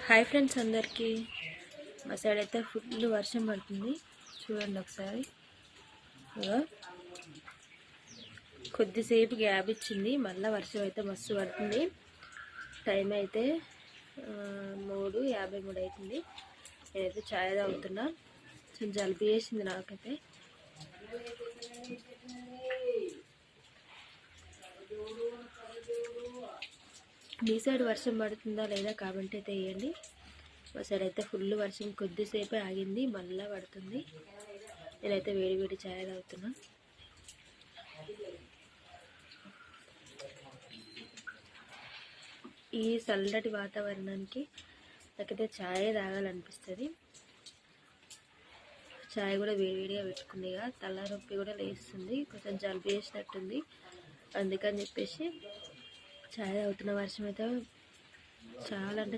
Hi friends అందరికీ. మా side అయితే ఫుల్ వర్షం పడుతుంది. చూడండి ఒకసారి. కొద్దిసేపు గ్యాప్ ఇచ్చింది, మళ్ళీ వర్షం అయితే మస్తు పడుతుంది. టైం అయితే 3:53 అవుతుంది. నేనైతే ఛాయ్ తాగుతున్నా. కొంచెం జలుబు చేసింది నాకైతే. మీ సైడ్ వర్షం పడుతుందా లేదా కామెంట్ అయితే వేయండి. మా సైడ్ అయితే ఫుల్ వర్షం కొద్దిసేపే ఆగింది, మళ్ళీ పడుతుంది. నేనైతే వేడి వేడి ఛాయ్ తాగుతున్నా. ఈ చల్లటి వాతావరణానికి నాకైతే ఛాయ్ తాగాలనిపిస్తుంది. ఛాయ్ కూడా వేడివేడిగా పెట్టుకుందిగా, తల నొప్పి కూడా లేస్తుంది, కొంచెం జలుబు చేసినట్టుంది. అందుకని చెప్పేసి ఛాయ్ తాగుతున్న. వర్షం అయితే చాలా అంటే